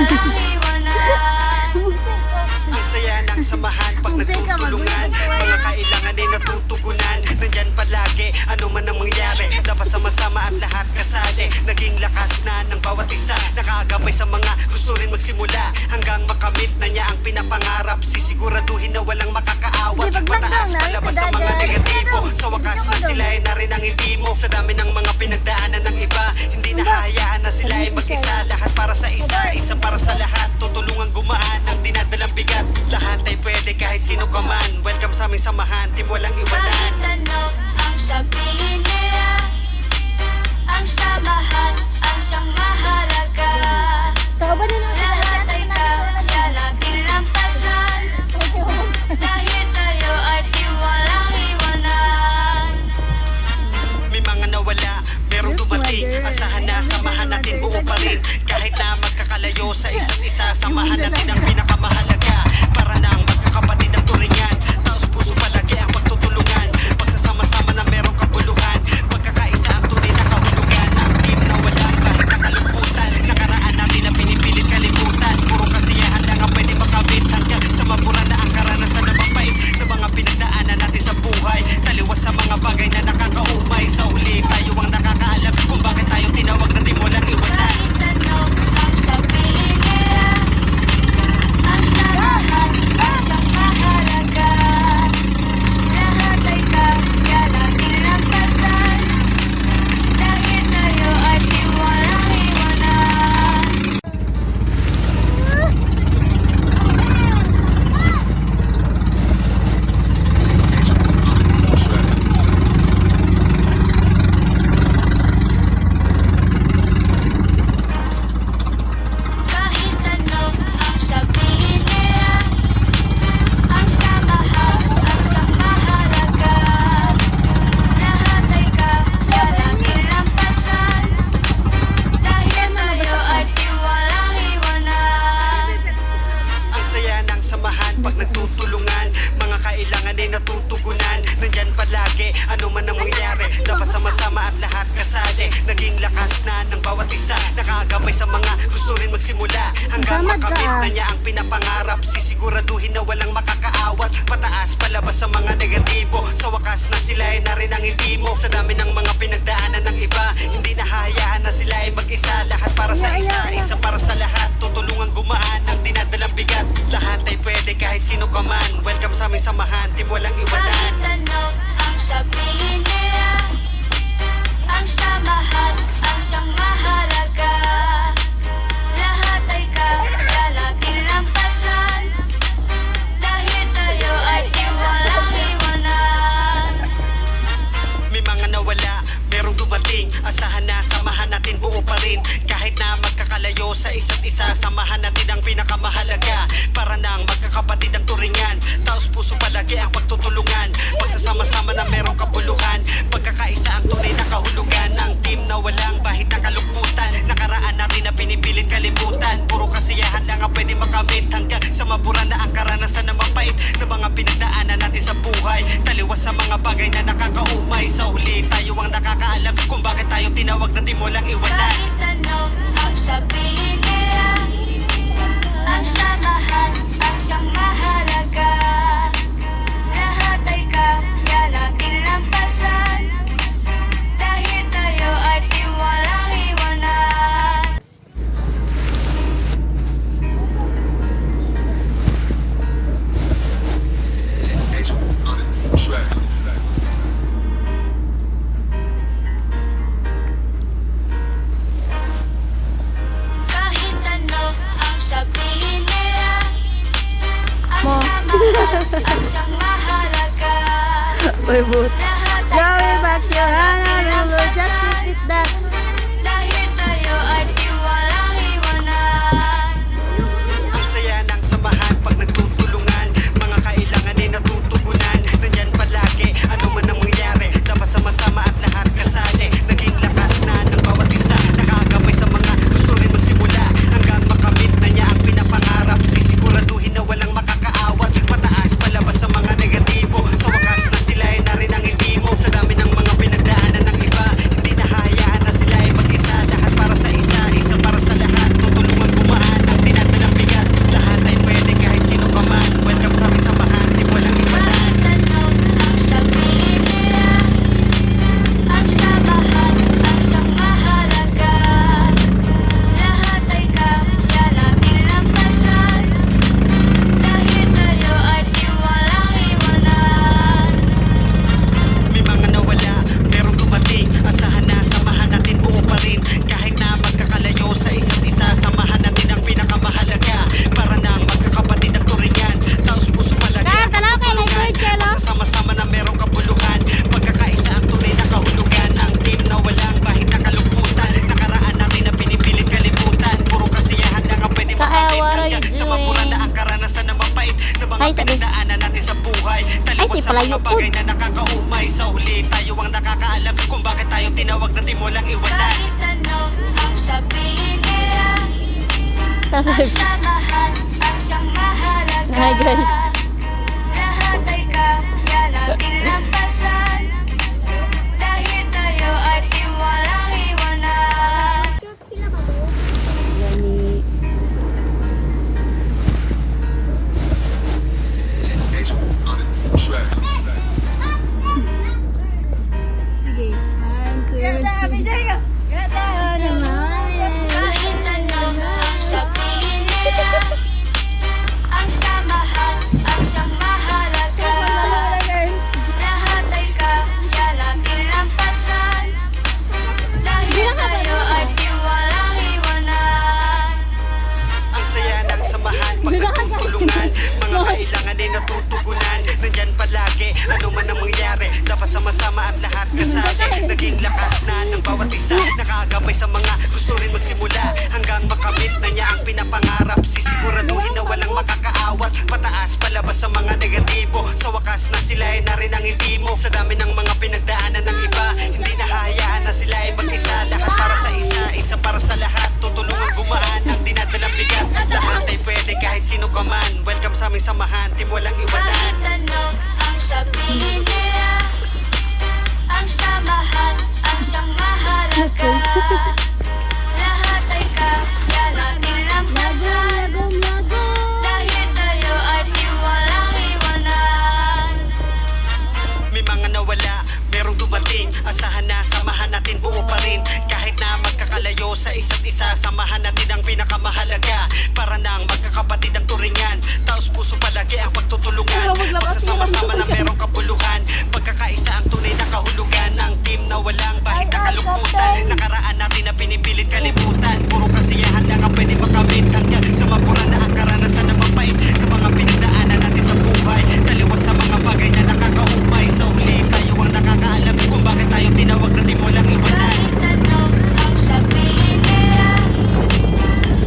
walang iwanan. Ang saya ng samahan pag nagtutulungan, mga kailangan ay natutugunan. Nandyan palagi, ano man ang mangyari, dapat sama-sama at lahat kasali. Naging lakas na ng bawat isa, nakaagapay sa mga gusto rin magsimula, hanggang makamit na niya ang pinapangarap. Sisiguraduhin na walang makakaawat, pataas palabas sa mga negatibo. Sa wakas na sila ay narin ang hindi mo. Sa dami ng mga pinagdaanan ng iba, hindi nahahayaan na sila ay mag-isa. Lahat para sa isa, isa para sa lahat. Tutulungan gumaan ang dinadalang bigat. Lahat ay pwede kahit sino ka man. Welcome sa aming samahan, team walang iwanan. Kahit ano ang sabihin nila, ang samahan ang siyang mahalaga. Lahat ay kaya natin lampasan, dahil tayo ay di walang iwanan. May mga nawala, merong dumating. Asahan na samahan natin buo pa rin. Kahit na magkakalayo sa isa't isa, samahan natin ang pinakamahalaga. Para na ang magkakapatid ang turingan, taos puso palagi ang pagtutulungan. Pagsasama-sama na merong kabuluhan, pagkakaisa ang tunay na kahulugan. Ang team na walang kahit nakalungkutan, nakaraan natin na pinipilit kalimutan. Puro kasiyahan lang ang pwede makamit, hanggang sa mapura na ang karanasan na mapait na mga pinagdaanan natin sa buhay. Taliwas sa mga bagay na nakakaumay, sa huli tayo ang nakakaalam kung bakit tayo tinawag na team walang iwanan. Kahit ano ang sabihin nila, ang samahan ang siyang mahalaga. Lahat ay kaya natin lampasan, dahil tayo ay di walang iwanan. Kahit ano ang sabihin nila, ang samahan ang siyang mahalaga. Lahat ay kaya natin lampasan, dahil tayo ay di walang iwanan. Ang saya ng samahan pag nagtutulungan, mga kailangan ay natutugunan. Nandyan palagi, ano man ang mangyari, dapat sama-sama at lahat kasali. Naging lakas na ng bawat isa, nakaagapay sa mga gusto rin magsimula, hanggang makamit na niya ang pinapangarap. Sisiguraduhin na walang makakaawat, pataas palabas sa mga negatibo. Sa wakas na sila ay narin ang hindi mo. Sa dami ng mga pinagdaanan ng iba, hindi nahahayaan na sila ay mag-isa. Lahat para sa isa, isa para sa lahat. Tutulungan gumaan ang dinadalang bigat. Lahat ay pwede kahit sino ka man. Welcome sa aming samahan, team walang iwanan. Kahit ano ang sabihin nila, ang samahan ang siyang mahalaga. Lahat ay kaya natin lampasan, dahil tayo ay di walang iwanan. May mga nawala, merong dumating. Asahan na samahan natin buo pa rin. Kahit na magkakalayo sa isa't isa, samahan natin ang pinakamahalaga. Para na ang magkakapatid ang turingan, taos puso palagi ang pagtutulungan. Pagsasama-sama na merong kabuluhan, pagkakaisa ang tunay na kahulugan. Ang team na walang bahid ng kalungkutan, nakaraan natin na pinipilit kalimutan. Puro kasiyahan lang ang pwede makamit, hanggang sa mapura na ang karanasan na mapait na mga pinagdaanan natin sa buhay. Taliwas sa mga bagay na nakakaumay, sa huli tayo ang nakakaalam kung bakit tayo tinawag na team walang iwanan. Kahit ano ang sabihin nila, ang samahan ang siyang mahalaga. Lahat ay kaya natin lampasan, dahil tayo ay di walang iwanan. Kahit ano ang sabihin nila, ang samahan ang siyang mahalaga. Uy, but. Lahat ay Joey, back your hand natin and we'll just lampasan, repeat that. dahil tayo ay di walang iwanan. Ang saya ng samahan pag nagtutulungan, mga kailangan ay natutugunan. Nandyan palagi, ano man ang mangyari, dapat sama-sama at lahat kasali. Naging lakas na ng bawat isa, nakaagapay sa mga gusto rin magsimula, hanggang makamit na niya ang pinapangarap. Sisiguraduhin na walang makakaawat, pataas palabas sa mga negatibo. Sa wakas na sila ay narin ang hindi mo. Sa dami ng mga pinagdaanan Ay, sabi. pinagdaanan natin sa buhay. Taliwas si sa mga palayo po. bagay na nakakaumay. Sa huli tayo ang nakakaalam kung bakit tayo tinawag na di mo lang iwanan. Kahit ano ang sabihin nila, Tapos, ang samahan ang siyang mahalaga. hi guys. Lahat ay kaya natin lampasan, dahil tayo ay di walang iwanan. Yani, sige. Kahit ano ang sabihin nila, ang samahan ang siyang mahalaga. Lahat ay kaya natin lampasan, dahil tayo ay di walang iwanan. Ang saya ng samahan pag nagtutulungan. Mga kailangan ay natutugunan. Nandyan palagi, ano man ang mangyari, dapat sama-sama at lahat kasali. Naging lakas na ng bawat isa, nakaagapay sa mga gusto rin magsimula, hanggang makamit na niya ang pinapangarap. Sisiguraduhin na walang makakaawat, pataas palabas sa mga negatibo. Sa wakas na sila ay narin ang ngiti mo. Sa dami ng mga pinagdaanan ng iba, hindi nahahayaan na sila ay mag-isa. Lahat para sa isa, isa para sa lahat. Tutulungan gumaan ang dinadalang bigat. Lahat ay pwede kahit sino ka man. Welcome sa aming samahan, team walang iwanan. Kahit ano ang sabihin nila, ang samahan ang siyang mahalaga. Lahat ay kaya natin lampasan, dahil tayo ay di walang iwanan. May mga nawala, merong dumating. Asahan na samahan natin buo pa rin. Kahit na magkakalayo sa isa't isa, samahan natin ang pinakamahalaga. Para nang magkakapatid ang turingan, taos puso palagi ang pagtutulungan. Pagsasama-sama na merong kapuluhan, pagkakaisa ang tunay na kahulugan. Ang team na walang bahid na kalungkutan, nakaraan natin na pinipilit kalimutan. Puro kasiyahan lang ang pwede makamit, hanggang sa mapura na ang karanasan na mapait ng mga pinagdaanan natin sa buhay. Taliwas sa mga bagay na nakakaumay. Sa huli tayo ang nakakaalam kung bakit tayo tinawag na di mo lang iwanan. Kahit ano ang sabihin nila,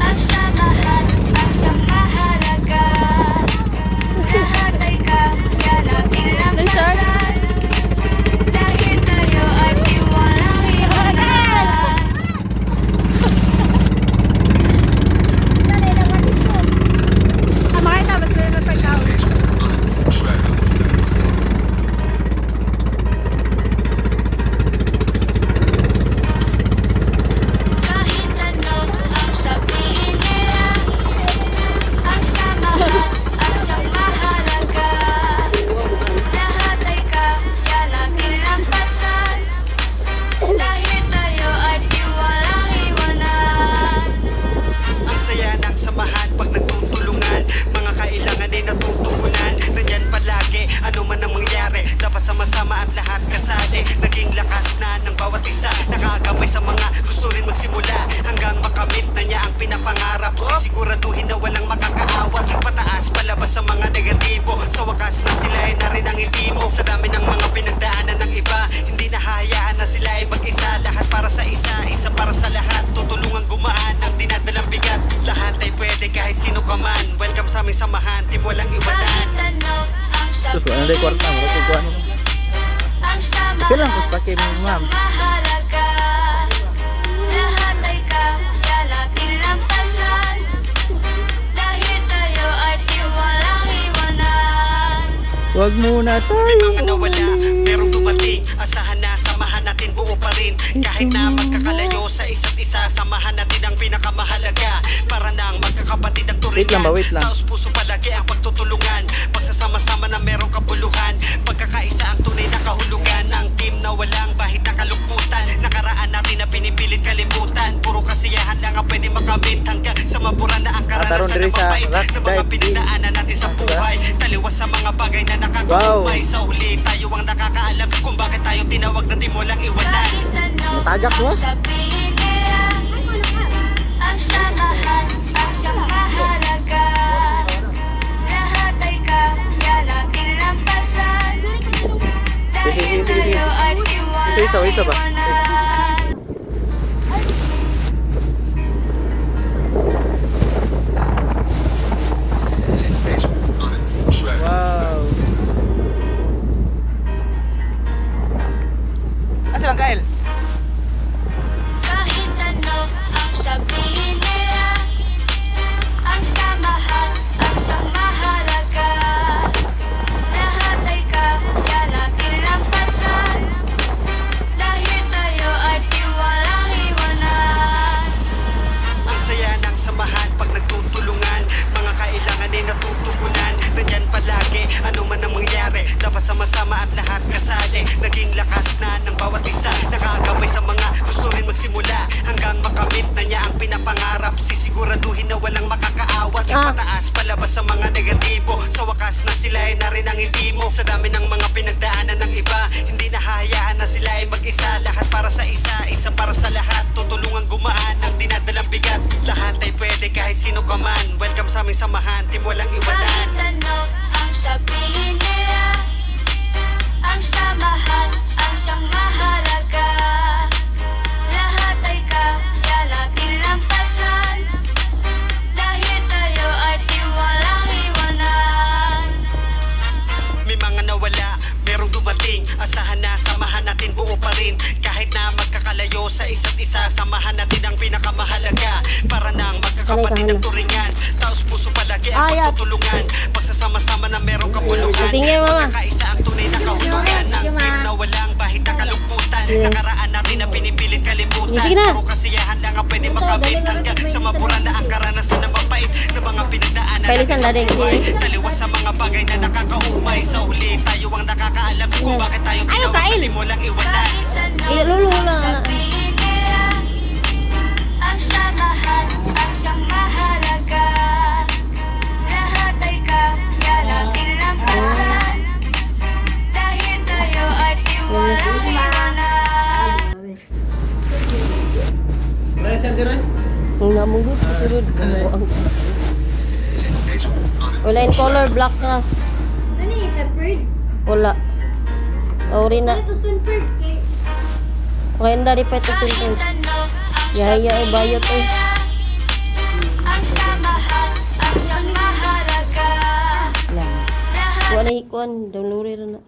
ang samahan ang siyang mahalaga. Lahat ay kaya natin lampasan, dahil tayo ay di walang iwanan. Kahit ano ang sabihin nila, ang samahan ang siyang mahalaga. Lahat ay kaya natin lampasan, dahil tayo ay di walang iwanan. Ang saya ng samahan pag nagtutulungan. Mga kailangan ay natutugunan. Nandyan palagi, ano man ang mangyari, dapat sama-sama at lahat kasali. Naging lakas na ng bawat isa, nakaagapay sa mga gusto rin magsimula, hanggang makamit na niya ang pinapangarap. Sisiguraduhin na walang makakaawat, pataas palabas sa mga negatibo. Sa wakas na sila ay narin ang ngiti mo. Sa dami ng mga pinagdaanan ng iba, hindi nahahayaan na sila ay mag-isa. Lahat para sa isa, isa para sa lahat. Tutulungan gumaan ang dinadalang bigat. Lahat ay pwede kahit sino ka man. Welcome sa aming samahan, team walang iwanan. Kahit ano ang Terus, sabihin ano kwarta mo? nila, Kukuha mo. ang Okay lang, samahan tapos pakai mo, ang siyang ma'am. mahalaga. Lahat ay kaya natin lampasan, dahil tayo ay di walang iwanan. Huwag muna tayo. May mga nawala, merong dumating. Asahan na samahan natin buo pa rin. Kahit na magkakalayo sa isa't isa, samahan natin ang pinakamahalaga. Para nang magkakapatid ang turingan. Wait lang ba, wait lang. Taos puso palagi ang pagtutulungan. Pagsasama-sama na merong kapuluhan, pagkakaisa ang tunay na kahulugan. Ang team na walang bahid na kalungkutan, nakaraan natin na pinipilit kalimutan. Puro kasiyahan lang ang pwede makamit, hanggang sa mabura na ang Ataron karanasan diri na sa mapait rock ng mga dive. pinagdaanan natin sa buhay. Taliwas sa mga bagay na nakakaumay. Sa huli tayo ang nakakaalam kung bakit tayo tinawag na di mo lang iwanan. Kahit ano Matagak mo? ang sabihin nila, ang samahan ang siyang mahalaga. Lahat ay kaya natin lampasan, dahil tayo ay di walang Isa ba? iwanan. Track. at lahat kasali. Naging lakas na ng bawat isa, nakakagabay sa mga gusto rin magsimula. Hanggang makamit na niya ang pinapangarap, sisiguraduhin na walang makakaawat. Ipataas palabas sa mga negatibo, sa wakas na sila ay narin ang hindi mo. Sa dami ng mga pinagdaanan ng iba, hindi nahahayaan na sila ay mag-isa. Lahat para sa isa, isa para sa lahat. Tutulungan gumaan ang dinadalang bigat. Lahat ay pwede kahit sino ka man. Welcome sa aming samahan, team walang iwanan. Kahit ano ang sabihin nila, ang samahan ang siyang mahalaga. Lahat ay kaya natin lampasan, dahil tayo ay di walang iwanan. May mga nawala, merong dumating. Asahan na samahan natin buo pa rin. Kahit na magkakalayo sa isa't isa, samahan natin ang pinakamahalaga. Para nang magkakapatid ng turingan, taos puso palagi ang Ayat. pagtutulungan. Pagsasama-sama na merong kapuluhan, Tingin, mama. magkakaisa ang tunay na kahulugan. Ng team na walang bahid na kalungkutan. Nakaraan natin na pinipilit kalimutan. Sige na. Puro kasiyahan lang ang pwede makamit. Hanggang sa mabura na ang karanasan na mapait na mga pinagdaanan Palisan natin na din, sa buhay. sige. Taliwas sa mga bagay na nakakaumay. Sa huli tayo ang nakakaalam kung bakit tayo Ayaw, tinawag kain. na di mo lang iwanan. Kahit ano Ilulula ang na. sabihin nila, ang samahan ang siyang mahalaga. Lahat ay kaya natin lampasan, dahil tayo ay di walang iwanan. Ang namugot sa sunod. Wala in color black na. Ano yung separate? Wala. Ori na. Ito tempered kay Okay, hindi pa ito Kahit tuntun. ano ang Yaya, ay bayot, sabihin nila, ang samahan ang siyang mahalaga. Wala. Lahat Wala ikuan. Download rin na.